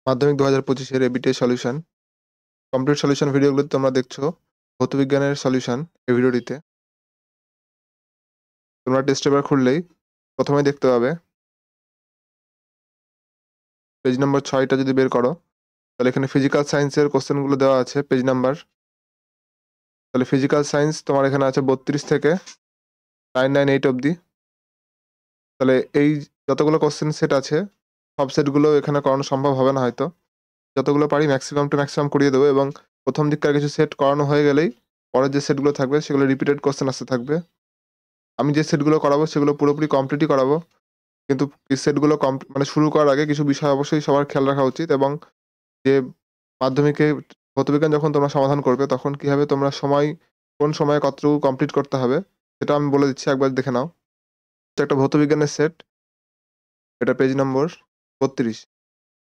মাধ্যমিক 2025 এর ABTA solution complete solution ভিডিওগুলোতে তোমরা দেখছো ভৌতবিজ্ঞানের সলিউশন এই ভিডিওটিতে তোমরা টেস্ট পেপার খুললেই প্রথমেই দেখতে পাবে পেজ নাম্বার 6টা যদি বের করো তাহলে এখানে ফিজিক্যাল সায়েন্সের কোশ্চেনগুলো দেওয়া আছে পেজ নাম্বার। তাহলে ফিজিক্যাল সায়েন্স তোমার এখানে আছে 32 থেকে 998 অবধি। তাহলে এই যতগুলো কোশ্চেন সেট আছে সব সেটগুলো এখানে করানো সম্ভব হবে না, হয়তো যতগুলো পারি ম্যাক্সিমাম টু ম্যাক্সিমাম করিয়ে দেবো এবং প্রথম দিককার কিছু সেট করানো হয়ে গেলেই পরের যে সেটগুলো থাকবে সেগুলো রিপিটেড কোশ্চেন আসতে থাকবে। আমি যে সেটগুলো করাবো সেগুলো পুরোপুরি কমপ্লিটই করাবো, কিন্তু এই সেটগুলো মানে শুরু করার আগে কিছু বিষয় অবশ্যই সবার খেয়াল রাখা উচিত। এবং যে মাধ্যমিকে ভৌতবিজ্ঞান যখন তোমরা সমাধান করবে তখন কিভাবে তোমরা কোন সময়ে কতটুকু কমপ্লিট করতে হবে সেটা আমি বলে দিচ্ছি, একবার দেখে নাও। এটা একটা ভৌতবিজ্ঞানের সেট, এটা পেজ নম্বর 32।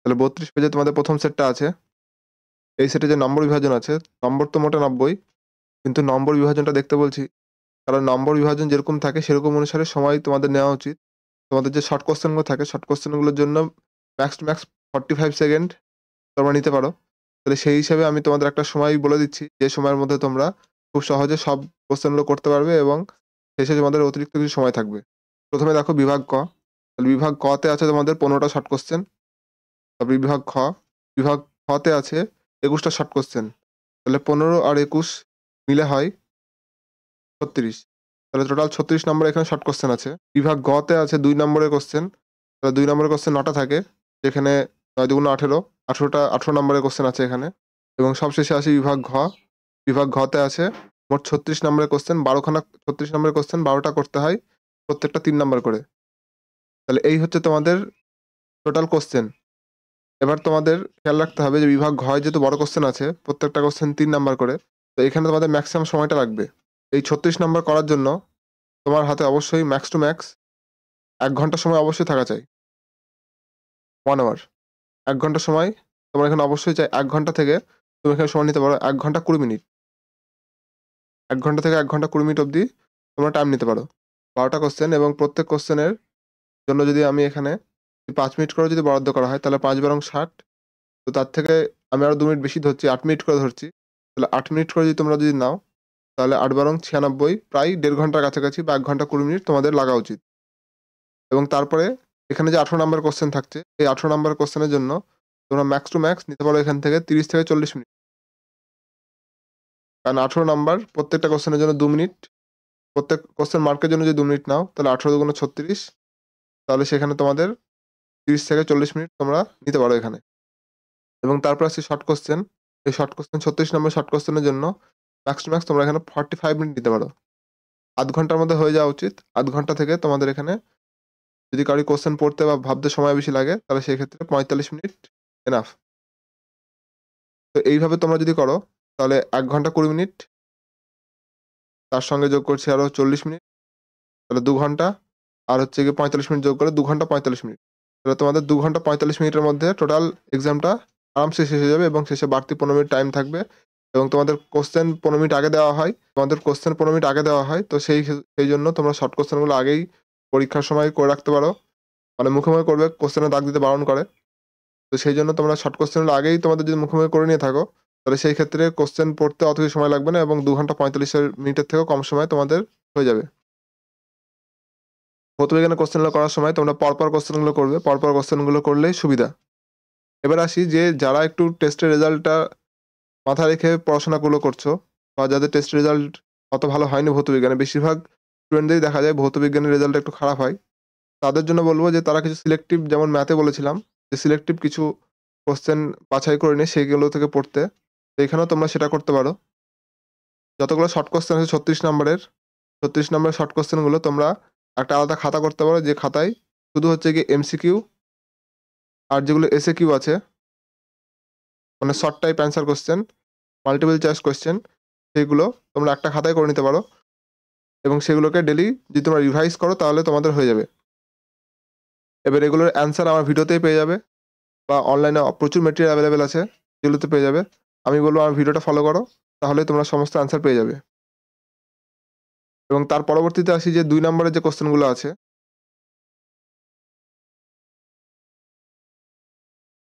তাহলে 32 পেজে তোমাদের প্রথম সেটটা আছে। এই সেটে যে নম্বর বিভাজন আছে, নম্বর তো মোটে 90, কিন্তু নম্বর বিভাজনটা দেখতে বলছি কারণ নম্বর বিভাজন যেরকম থাকে সেরকম অনুসারে সময় তোমাদের নেওয়া উচিত। তোমাদের যে শর্ট কোশ্চেনগুলো থাকে শর্ট কোশ্চেনগুলোর জন্য ম্যাক্স টু ম্যাক্স 45 সেকেন্ড তোমরা নিতে পারো। তাহলে সেই হিসাবে আমি তোমাদের একটা সময় বলে দিচ্ছি যে সময়ের মধ্যে তোমরা খুব সহজে সব কোশ্চেনগুলো করতে পারবে এবং শেষে তোমাদের অতিরিক্ত কিছু সময় থাকবে। প্রথমে দেখো বিভাগ ক। তাহলে বিভাগ কতে আছে তোমাদের 15টা শর্ট কোশ্চেন। তারপর বিভাগ খতে আছে 21টা শর্ট কোশ্চেন। তাহলে 15 আর 21 মিলে হয় 36। তাহলে টোটাল 36 নম্বর এখানে শর্ট কোশ্চেন আছে। বিভাগ গতে আছে 2 নম্বরের কোশ্চেন। তাহলে 2 নম্বরের কোশ্চেন 9টা থাকে, যেখানে 9 দুগুণ 18, 18 নম্বরের কোশ্চেন আছে এখানে। এবং সবশেষে আসি বিভাগ ঘ। বিভাগ ঘতে আছে মোট 36 নম্বরের কোশ্চেন, 36 নম্বরের কোশ্চেন 12টা করতে হয়, প্রত্যেকটা 3 নম্বর করে। তাহলে এই হচ্ছে তোমাদের টোটাল কোশ্চেন। এবার তোমাদের খেয়াল রাখতে হবে যে বিভাগ ঘয় যেহেতু বড় কোশ্চেন আছে, প্রত্যেকটা কোশ্চেন 3 নম্বর করে, তো এখানে তোমাদের ম্যাক্সিমাম সময়টা লাগবে। এই 36 নম্বর করার জন্য তোমার হাতে অবশ্যই ম্যাক্স টু ম্যাক্স 1 ঘন্টা সময় অবশ্যই থাকা চাই, 1 আওয়ার। 1 ঘন্টা সময় তোমার এখানে অবশ্যই চাই। 1 ঘন্টা থেকে তুমি এখানে সময় নিতে পারো 1 ঘন্টা 20 মিনিট। 1 ঘন্টা থেকে 1 ঘন্টা 20 মিনিট অবধি তোমরা টাইম নিতে পারো। 12টা কোশ্চেন এবং প্রত্যেক কোশ্চেনের জন্য যদি আমি এখানে 5 মিনিট করে যদি বরাদ্দ করা হয় তাহলে 5 বারং 60। তো তার থেকে আমি আরো 2 মিনিট বেশি ধরছি, 8 মিনিট করে ধরছি। তাহলে 8 মিনিট করে যদি তোমরা নাও তাহলে 8 বারং 96, প্রায় 1.5 ঘন্টার কাছাকাছি বা 1 ঘন্টা 20 মিনিট তোমাদের লাগা উচিত। এবং তারপরে এখানে যে 18 নাম্বার কোশ্চেন থাকছে, এই 18 নাম্বার কোশ্চেনের জন্য তোমরা ম্যাক্স টু ম্যাক্স নিতে পারো এখান থেকে 30 থেকে 40 মিনিট। কারণ 18 নাম্বার প্রত্যেকটা কোশ্চেনের জন্য 2 মিনিট, প্রত্যেক কোশ্চেন মার্কের জন্য যদি 2 মিনিট নাও তাহলে 18 দুগুণ 36, তাহলে সেখানে তোমাদের 30 থেকে 40 মিনিট তোমরা নিতে পারো এখানে। এবং তারপর আসছে শর্ট কোশ্চেন। এই শর্ট কোশ্চেন 36 নম্বর শর্ট কোশ্চেনের জন্য ম্যাক্স টু ম্যাক্স তোমরা এখানে 45 মিনিট নিতে পারো। আধ ঘন্টার মধ্যে হয়ে যাওয়া উচিত। আধ ঘন্টা থেকে তোমাদের এখানে যদি কারো কোশ্চেন পড়তে বা ভাবতে সময় বেশি লাগে তাহলে সেই ক্ষেত্রে 45 মিনিট এনাফ। তো এইভাবে তোমরা যদি করো তাহলে 1 ঘন্টা 20 মিনিট, তার সঙ্গে যোগ করছি আরো 40 মিনিট, তাহলে 2 ঘন্টা, আর হচ্ছে গিয়ে 45 মিনিট যোগ করে 2 ঘন্টা 45 মিনিট। তাহলে তোমাদের 2 ঘন্টা 45 মিনিটের মধ্যে টোটাল এক্সামটা আরামসে শেষ হয়ে যাবে এবং শেষে বাড়তি 15 মিনিট টাইম থাকবে। এবং তোমাদের কোশ্চেন 15 মিনিট আগে দেওয়া হয়, তো সেই জন্য তোমরা শর্ট কোশ্চেনগুলো আগেই পরীক্ষার সময় করে রাখতে পারো। মানে মুখে করবে, কোশ্চেনে দাগ দিতে বারণ করে। তো সেই জন্য তোমরা শর্ট কোশ্চেনগুলো আগেই তোমাদের যদি মুখে করে নিয়ে থাকো তাহলে সেই ক্ষেত্রে কোশ্চেন পড়তে অত বেশি সময় লাগবে না এবং 2 ঘন্টা 45 মিনিটের থেকেও কম সময় তোমাদের হয়ে যাবে। ভৌতবিজ্ঞানের কোশ্চেনগুলো করার সময় তোমরা পরপর কোশ্চেনগুলো করবে, পরপর কোশ্চেনগুলো করলেই সুবিধা। এবার আসি যে যারা একটু টেস্টের রেজাল্টটা মাথায় রেখে পড়াশোনাগুলো করছো বা যাদের টেস্ট রেজাল্ট অত ভালো হয়নি ভৌতবিজ্ঞানে, বেশিরভাগ স্টুডেন্টদেরই দেখা যায় ভৌতবিজ্ঞানের রেজাল্ট একটু খারাপ হয়। তাদের জন্য বলবো যে তারা কিছু সিলেক্টিভ, যেমন ম্যাথে বলেছিলাম যে সিলেক্টিভ কিছু কোশ্চেন বাছাই করে নিয়ে সেইগুলো থেকে পড়তে, তো এখানেও তোমরা সেটা করতে পারো। যতগুলো শর্ট কোশ্চেন আছে 36 নম্বরের, 36 নম্বরের শর্ট কোশ্চেনগুলো তোমরা একটা আলাদা খাতা করতে পারো, যে খাতায় শুধু হচ্ছে গিয়ে এমসিকিউ আর যেগুলো এসএ কিউ আছে, মানে short type answer question, multiple choice question, সেইগুলো তোমরা একটা খাতায় করে নিতে পারো এবং সেগুলোকে ডেলি যদি তোমরা রিভাইজ করো তাহলে তোমাদের হয়ে যাবে। এবার এগুলোর অ্যান্সার আমার ভিডিওতেই পেয়ে যাবে বা অনলাইনে প্রচুর মেটেরিয়াল অ্যাভেলেবেল আছে, যেগুলোতে পেয়ে যাবে। আমি বলবো আমার ভিডিওটা ফলো করো, তাহলে তোমরা সমস্ত অ্যান্সার পেয়ে যাবে। এবং তার পরবর্তীতে আসি যে 2 নম্বরের যে কোশ্চেনগুলো আছে,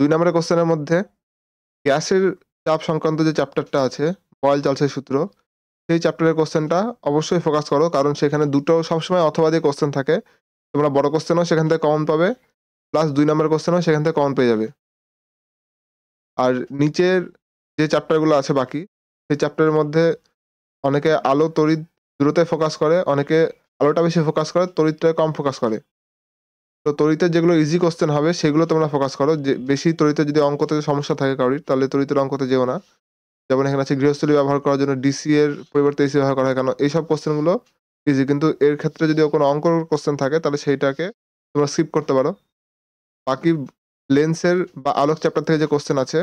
2 নম্বরের কোশ্চেনের মধ্যে গ্যাসের চাপ সংক্রান্ত যে চ্যাপ্টারটা আছে, বয়েল-চার্লসের সূত্র, সেই চ্যাপ্টারের কোশ্চেনটা অবশ্যই ফোকাস করো। কারণ সেখানে দুটো সবসময় অথবা দিয়ে কোশ্চেন থাকে। তোমরা বড় কোশ্চেনও সেখান থেকে কমন পাবে, প্লাস 2 নম্বরের কোশ্চেনও সেখান থেকে কমন পেয়ে যাবে। আর নিচের যে চ্যাপ্টারগুলো আছে বাকি, সেই চ্যাপ্টারের মধ্যে অনেকে আলো, তড়িৎ, দূরত্বে ফোকাস করে, অনেকে আলোটা বেশি ফোকাস করে, তড়িৎটা কম ফোকাস করে। তো তড়িতের যেগুলো ইজি কোশ্চেন হবে সেগুলো তোমরা ফোকাস করো। যে বেশি তড়িতের যদি অঙ্কতে সমস্যা থাকে কারোর, তাহলে তড়িতের অঙ্কতে যেও না। যেমন এখানে আছে গৃহস্থলী ব্যবহার করার জন্য ডিসি এর পরিবর্তে এসি ব্যবহার করা হয় কেন? এইসব কোশ্চেন গুলো ইজি। কিন্তু এর ক্ষেত্রে যদি কোনো অঙ্কর কোশ্চেন থাকে তাহলে সেইটাকে তোমরা স্কিপ করতে পারো। বাকি লেন্সের বা আলোক চ্যাপ্টার থেকে যে কোশ্চেন আছে,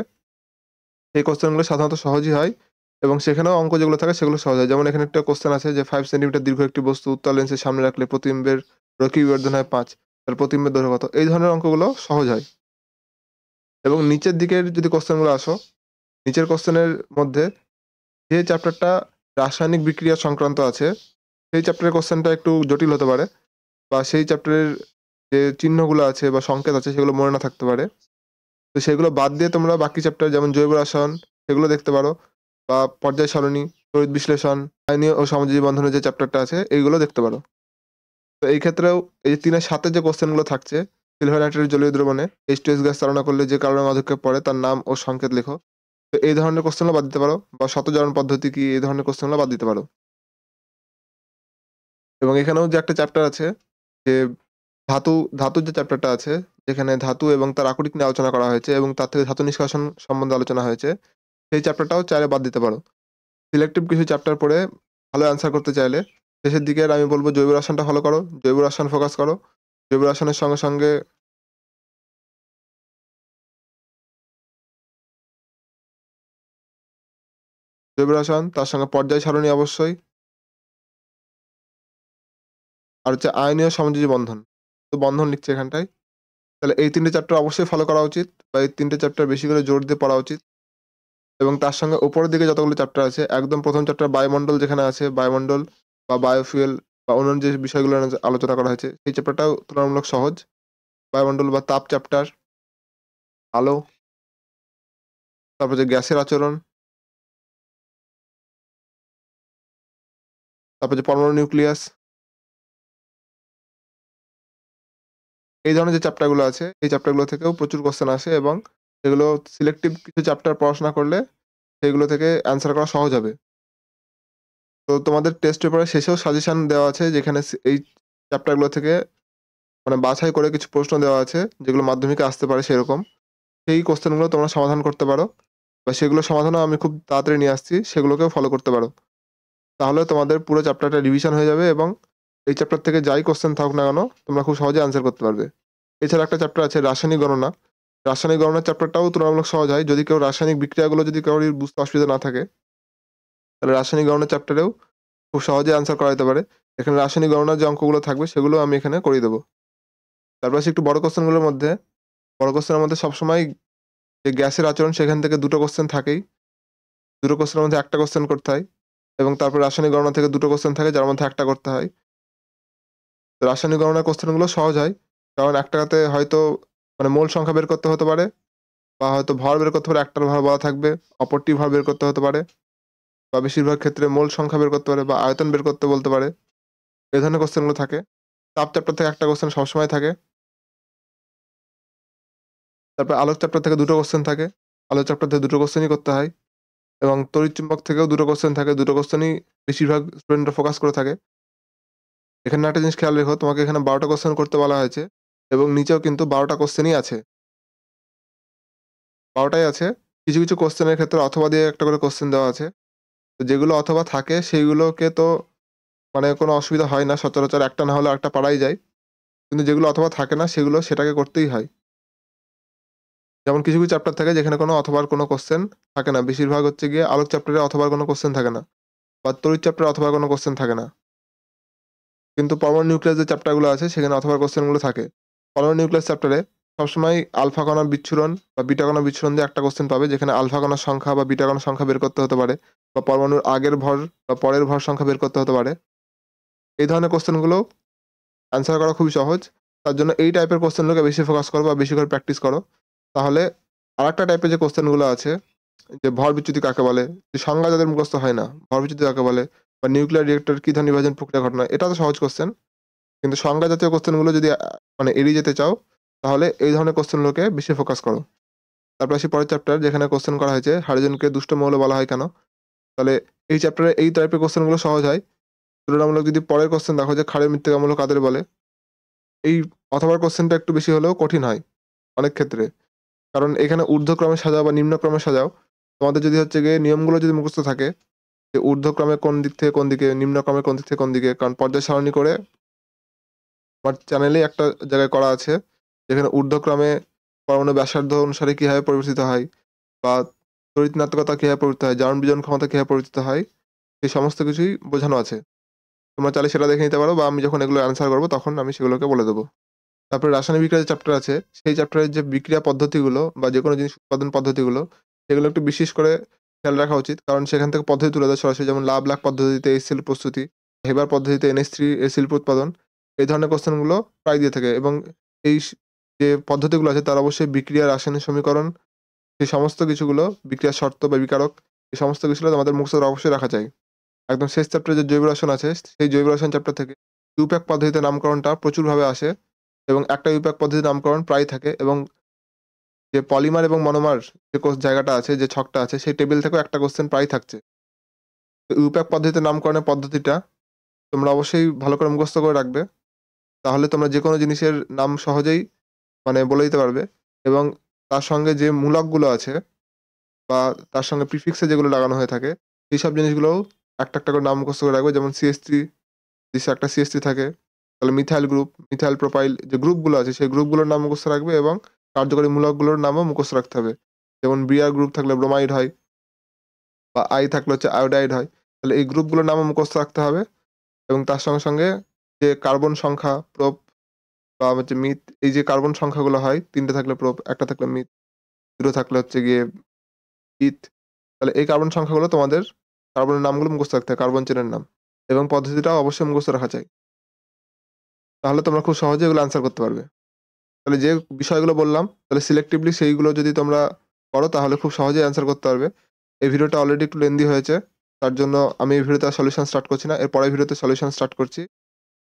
সেই কোশ্চেন গুলো সাধারণত সহজই হয় এবং সেখানেও অঙ্ক যেগুলো থাকে সেগুলো সহজ হয়। যেমন এখানে একটা কোশ্চেন আছে যে 5 সেন্টিমিটার দীর্ঘ একটি বস্তু উত্তল লেন্সের সামনে রাখলে প্রতিবিম্বের রৈখিক বিবর্ধন হয় 5। তাহলে প্রতিবিম্বের দৈর্ঘ্য কত? এই ধরনের অঙ্কগুলো সহজ হয়। এবং নিচের দিকের যদি কোশ্চেন গুলো আসো, নিচের কোশ্চেনের মধ্যে যে চ্যাপ্টারটা রাসায়নিক বিক্রিয়া সংক্রান্ত আছে, সেই চ্যাপ্টারের কোশ্চেনটা একটু জটিল হতে পারে বা সেই চ্যাপ্টারের যে চিহ্নগুলো আছে বা সংকেত আছে সেগুলো মনে না থাকতে পারে। তো সেগুলো বাদ দিয়ে তোমরা বাকি চ্যাপ্টার যেমন জৈব রসায়ন সেগুলো দেখতে পারো বা পর্যায় সারণী, তড়িৎ বিশ্লেষণ, আয়নীয় ও সমযোজী বন্ধনের যে চ্যাপ্টারটা আছে এইগুলো দেখতে পারো। তো এই ক্ষেত্রেও এই যে ৩ এর ৭ এর যে কোশ্চেনগুলো থাকছে, সিলভার নাইট্রেট জলীয় দ্রবণে H2S গ্যাস চালনা করলে যে কার্বন মাদকে পড়ে তার নাম ও সংকেত লেখো। তো এই ধরনের কোশ্চেনগুলো বাদ দিতে পারো বা শতজারণ পদ্ধতি কি এই ধরনের কোশ্চেনগুলো বাদ দিতে পারো। এবং এখানেও যে একটা চ্যাপ্টার আছে যে ধাতুর যে চ্যাপ্টারটা আছে, যেখানে ধাতু এবং তার আকরিক নিয়ে আলোচনা করা হয়েছে এবং তার থেকে ধাতু নিষ্কাশন সম্বন্ধে আলোচনা হয়েছে, সেই চ্যাপ্টারটাও চাইলে বাদ দিতে পারো। সিলেক্টিভ কিছু চ্যাপ্টার পড়ে ভালো অ্যান্সার করতে চাইলে শেষের দিকের আমি বলব জৈব রসায়নটা ফলো করো, জৈব রসায়ন ফোকাস করো। জৈব রসায়নের সঙ্গে, সঙ্গে জৈব রসায়ন, তার সঙ্গে পর্যায় সারণী অবশ্যই। আর হচ্ছে আয়নীয় সমযোজী বন্ধন। তো বন্ধন লিখছি এখানটায়। তাহলে এই ৩ টে চ্যাপ্টার অবশ্যই ফলো করা উচিত বা এই ৩ টে চ্যাপ্টার বেশি করে জোর দিয়ে পড়া উচিত। এবং তার সঙ্গে উপরের দিকে যতগুলো চ্যাপ্টার আছে, একদম ১ম চ্যাপ্টার বায়ুমণ্ডল যেখানে আছে, বায়ুমণ্ডল বা বায়োফুয়েল বা অন্যান্য যে বিষয়গুলো আলোচনা করা হয়েছে, সেই চ্যাপ্টারটাও তুলনামূলক সহজ। বায়ুমণ্ডল বা তাপ চ্যাপ্টার, আলো, তারপর যে গ্যাসের আচরণ, তারপর যে পরমাণু নিউক্লিয়াস, এই ধরনের যে চ্যাপ্টারগুলো আছে, এই চ্যাপ্টারগুলো থেকেও প্রচুর কোশ্চেন আসে এবং এগুলো সিলেক্টিভ কিছু চ্যাপ্টার পড়াশোনা করলে সেগুলো থেকে অ্যান্সার করা সহজ হবে। তো তোমাদের টেস্ট পেপারের শেষেও সাজেশন দেওয়া আছে যেখানে এই চ্যাপ্টারগুলো থেকে মানে বাছাই করে কিছু প্রশ্ন দেওয়া আছে যেগুলো মাধ্যমিকে আসতে পারে সেরকম। সেই কোশ্চেনগুলো তোমরা সমাধান করতে পারো বা সেগুলোর সমাধানও আমি খুব তাড়াতাড়ি নিয়ে আসছি, সেগুলোকেও ফলো করতে পারো। তাহলে তোমাদের পুরো চ্যাপ্টারটা রিভিশন হয়ে যাবে এবং এই চ্যাপ্টার থেকে যাই কোশ্চেন থাকুক না কেন, তোমরা খুব সহজে অ্যান্সার করতে পারবে। এছাড়া একটা চ্যাপ্টার আছে রাসায়নিক গণনা। রাসায়নিক গণনার চ্যাপ্টারটাও তুলনামূলক সহজ হয়। যদি কেউ রাসায়নিক বিক্রিয়াগুলো যদি কারোর বুঝতে অসুবিধা না থাকে, তাহলে রাসায়নিক গণনার চ্যাপ্টারেও খুব সহজে অ্যান্সার করা যেতে পারে। এখানে রাসায়নিক গণনার যে অঙ্কগুলো থাকবে সেগুলো আমি এখানে করিয়ে দেবো। তারপর আসি একটু বড় কোশ্চেনগুলোর মধ্যে। বড় কোশ্চেনের মধ্যে সবসময় যে গ্যাসের আচরণ সেখান থেকে ২ টো কোশ্চেন থাকেই। ২ টো কোশ্চেনের মধ্যে ১ টা কোশ্চেন করতে হয় এবং তারপর রাসায়নিক গণনা থেকে ২ টো কোশ্চেন থাকে যার মধ্যে ১ টা করতে হয়। তো রাসায়নিক গণনার কোশ্চেনগুলো সহজ হয়। কারণ একটাতে হয়তো মানে মোল সংখ্যা বের করতে হতে পারে বা হয়তো ভর বের করতে পারে, একটার ভর বলা থাকবে, অপরটির ভর বের করতে হতে পারে বা বেশিরভাগ ক্ষেত্রে মোল সংখ্যা বের করতে পারে বা আয়তন বের করতে বলতে পারে। এ ধরনের কোশ্চেনগুলো থাকে। তাপ চ্যাপ্টার থেকে ১ টা কোশ্চেন সবসময় থাকে। তারপর আলোক চ্যাপ্টার থেকে ২ টো কোশ্চেন থাকে। আলোক চ্যাপ্টার থেকে ২ টো কোশ্চেনই করতে হয় এবং তড়িৎ চুম্বক থেকেও ২ টো কোশ্চেন থাকে। ২ টো কোশ্চেনই বেশিরভাগ স্টুডেন্টরা ফোকাস করে থাকে। এখানে একটা জিনিস খেয়াল রেখো, তোমাকে এখানে ১২ টা কোশ্চেন করতে বলা হয়েছে এবং নিচেও কিন্তু ১২ টা কোশ্চেনই আছে। ১২ টাই আছে। কিছু, কিছু কোশ্চেনের ক্ষেত্রে অথবা দিয়ে একটা করে কোশ্চেন দেওয়া আছে। তো যেগুলো অথবা থাকে সেইগুলোকে তো মানে কোনো অসুবিধা হয় না। সচরাচর একটা না হলে আরেকটা পারাই যায়। কিন্তু যেগুলো অথবা থাকে না সেগুলো সেটাকে করতেই হয়। যেমন কিছু, কিছু চ্যাপ্টার থাকে যেখানে কোনো অথবার কোনো কোশ্চেন থাকে না। বেশিরভাগ হচ্ছে গিয়ে আলোক চ্যাপ্টারে অথবার কোনো কোশ্চেন থাকে না বা তড়িৎ চ্যাপ্টারে অথবার কোনো কোশ্চেন থাকে না। কিন্তু পরমাণু নিউক্লিয়াস যে চ্যাপ্টারগুলো আছে সেখানে অথবা কোশ্চেনগুলো থাকে। পরমাণু নিউক্লিয়াস চ্যাপ্টারে সবসময় আলফা কণার বিচ্ছুরণ বা বিটা কণার বিচ্ছুরণ দিয়ে একটা কোশ্চেন পাবে যেখানে আলফা কণার সংখ্যা বা বিটা কণার সংখ্যা বের করতে হতে পারে বা পরমাণুর আগের ভর বা পরের ভর সংখ্যা বের করতে হতে পারে। এই ধরনের কোশ্চেনগুলো অ্যান্সার করা খুবই সহজ। তার জন্য এই টাইপের কোশ্চেনগুলোকে বেশি ফোকাস করো বা বেশি করে প্র্যাকটিস করো। তাহলে আরেকটা টাইপের যে কোয়েশ্চেনগুলো আছে যে ভর বিচ্যুতি কাকে বলে? যে সংজ্ঞা যাদের মুখস্থ হয় না, ভর বিচ্যুতি কাকে বলে? বা নিউক্লিয়ার রিঅ্যাক্টর কি ধরনের বিভাজন প্রক্রিয়া ঘটনা? এটা তো সহজ কোয়েশ্চেন। কিন্তু সংজ্ঞা জাতীয় কোয়েশ্চেনগুলো যদি মানে এড়িয়ে যেতে চাও, তাহলে এই ধরনের কোয়েশ্চেনগুলোকে বেশি ফোকাস করো। তারপর আসি পরের চ্যাপ্টার যেখানে কোয়েশ্চেন করা হয়েছে হাইড্রোজেনকে দুষ্ট মৌল বলা হয় কেন? তাহলে এই চ্যাপ্টারে এই টাইপের কোয়েশ্চেনগুলো সহজ হয়। তুলনামূলক যদি পরের কোয়েশ্চেন দেখো যে ক্ষারের মৃত্তিকামূলক কাদের বলে? এই অথবা কোয়েশ্চেনটা একটু বেশি হলেও কঠিন হয় অনেক ক্ষেত্রে। কারণ এখানে ঊর্ধ্বক্রমে সাজাও বা নিম্নক্রমে সাজাও। তোমাদের যদি হচ্ছে গিয়ে নিয়মগুলো যদি মুখস্থ থাকে যে ঊর্ধ্বক্রমে কোন দিক থেকে কোন দিকে, নিম্নক্রমে কোন দিক থেকে কোন দিকে। কারণ পর্যায় সারণী করে আমার চ্যানেলেই একটা জায়গায় করা আছে। যেখানে ঊর্ধ্বক্রমে পরমাণু ব্যাসার্ধ অনুসারে কিভাবে পরিবর্তিত হয় বা তড়িৎ ঋণাত্মকতা কিভাবে পরিবর্তিত হয়, জারণ বিজারণ ক্ষমতা কিভাবে পরিবর্তিত হয়, এই সমস্ত কিছুই বোঝানো আছে। তোমরা চাইলে সেটা দেখে নিতে পারো বা আমি যখন এগুলো অ্যান্সার করব তখন আমি সেগুলোকে বলে দেব। তারপরে রাসায়নিক বিক্রিয়ার যে চ্যাপ্টার আছে, সেই চ্যাপ্টারের যে বিক্রিয়া পদ্ধতিগুলো বা যেকোনো জিনিস উৎপাদন পদ্ধতিগুলো, সেগুলো একটু বিশেষ করে খেয়াল রাখা উচিত। কারণ সেখান থেকে পদ্ধতি তুলে দেয় সরাসরি যেমন লাভ-লাগ পদ্ধতিতে HCl প্রস্তুতি, হেবার পদ্ধতিতে NH3 উৎপাদন। এই ধরনের কোয়েশ্চেনগুলো প্রায় দিয়ে থাকে এবং এই যে পদ্ধতিগুলো আছে তার অবশ্যই বিক্রিয়া, রাসায়নিক সমীকরণ, সেই সমস্ত কিছুগুলো, বিক্রিয়ার শর্ত বা বিকারক, এই সমস্ত কিছুগুলো আমাদের মুখস্থ অবশ্যই রাখা চাই। একদম শেষ চ্যাপ্টারে যে জৈব রসায়ন আছে, সেই জৈব রসায়ন চ্যাপ্টার থেকে ইউপ্যাক পদ্ধতিতে নামকরণটা প্রচুরভাবে আসে এবং একটা ইউপ্যাক পদ্ধতির নামকরণ প্রায়ই থাকে এবং যে পলিমার এবং মনোমার যে জায়গাটা আছে, যে ছকটা আছে, সেই টেবিল থেকেও একটা কোয়েশ্চেন প্রায়ই থাকছে। তো ইউপ্যাক পদ্ধতিতে নামকরণের পদ্ধতিটা তোমরা অবশ্যই ভালো করে মুখস্থ করে রাখবে। তাহলে তোমরা যেকোনো জিনিসের নাম সহজেই মানে বলে দিতে পারবে এবং তার সঙ্গে যে মূলকগুলো আছে বা তার সঙ্গে প্রিফিক্সে যেগুলো লাগানো হয়ে থাকে, এইসব জিনিসগুলোও একটা, একটা করে নাম মুখস্থ করে রাখবে। যেমন CH3 একটা CH3 থাকে। তাহলে মিথাইল গ্রুপ, মিথাইল প্রোপাইল যে গ্রুপগুলো আছে সেই গ্রুপগুলোর নাম মুখস্থ রাখবে এবং কার্যকরী মূলকগুলোর নামও মুখস্থ রাখতে হবে। যেমন Br গ্রুপ থাকলে ব্রোমাইড হয় বা I থাকলে হচ্ছে আয়োডাইড হয়। তাহলে এই গ্রুপগুলোর নামও মুখস্থ রাখতে হবে এবং তার সঙ্গে, সঙ্গে যে কার্বন সংখ্যা প্রোপ বা হচ্ছে মিথ, এই যে কার্বন সংখ্যাগুলো হয় ৩ টে থাকলে প্রোপ, ১ টা থাকলে মিথ, 0 থাকলে হচ্ছে গিয়ে ইথ। তাহলে এই কার্বন সংখ্যাগুলো তোমাদের কার্বনের নামগুলো মুখস্থ রাখতে হবে, কার্বন চেনের নাম এবং পদ্ধতিটাও অবশ্যই মুখস্থ রাখা চাই। তাহলে তোমরা খুব সহজেই এগুলো অ্যান্সার করতে পারবে। তাহলে যে বিষয়গুলো বললাম, তাহলে সিলেক্টিভলি সেইগুলো যদি তোমরা করো তাহলে খুব সহজেই অ্যান্সার করতে পারবে। এই ভিডিওটা অলরেডি একটু লেন্দি হয়েছে। তার জন্য আমি এই ভিডিওতে আর সলিউশন স্টার্ট করছি না। এর পরের ভিডিওতে সলিউশন স্টার্ট করছি।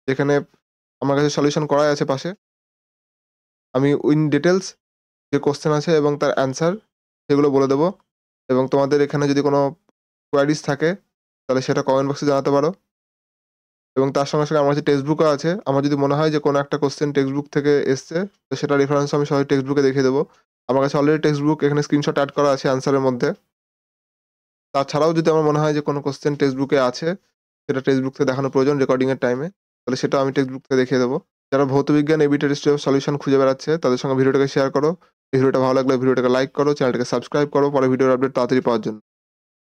যেখানে আমার কাছে সলিউশন করাই আছে পাশে। আমি ইন ডিটেইলস যে কোয়েশ্চেন আছে এবং তার অ্যান্সার সেগুলো বলে দেব এবং তোমাদের এখানে যদি কোনো কোয়েরিজ থাকে তাহলে সেটা কমেন্ট বক্সে জানাতে পারো। এবং তার সঙ্গে, সঙ্গে আমার কাছে টেক্সট বুকও আছে। আমার যদি মনে হয় যে কোনো একটা কোয়েশ্চেন টেক্সট বুক থেকে এসছে, তো সেটা রেফারেন্স আমি সরাসরি টেক্সট বুকে দেখিয়ে দেব। আমার কাছে অলরেডি টেক্সট বুক এখানে স্ক্রিনশট এড করা আছে অ্যান্সারের মধ্যে। তাছাড়াও যদি আমার মনে হয় যে কোনো কোয়েশ্চেন টেক্সট বুকে আছে, সেটা টেক্সট বুক থেকে দেখানো প্রয়োজন রেকর্ডিং এর টাইমে, তাহলে সেটাও আমি টেক্সট বুক থেকে দেখিয়ে দেব। যারা ভৌতবিজ্ঞান এবি টেস্টের সলিউশন খুঁজে বেড়াচ্ছে তাদের সঙ্গে ভিডিওটাকে শেয়ার করো। এই ভিডিওটা ভালো লাগলে ভিডিওটাকে লাইক করো, চ্যানেলটাকে সাবস্ক্রাইব করো পরে ভিডিওর আপডেট তাড়াতাড়ি পাওয়ার জন্য।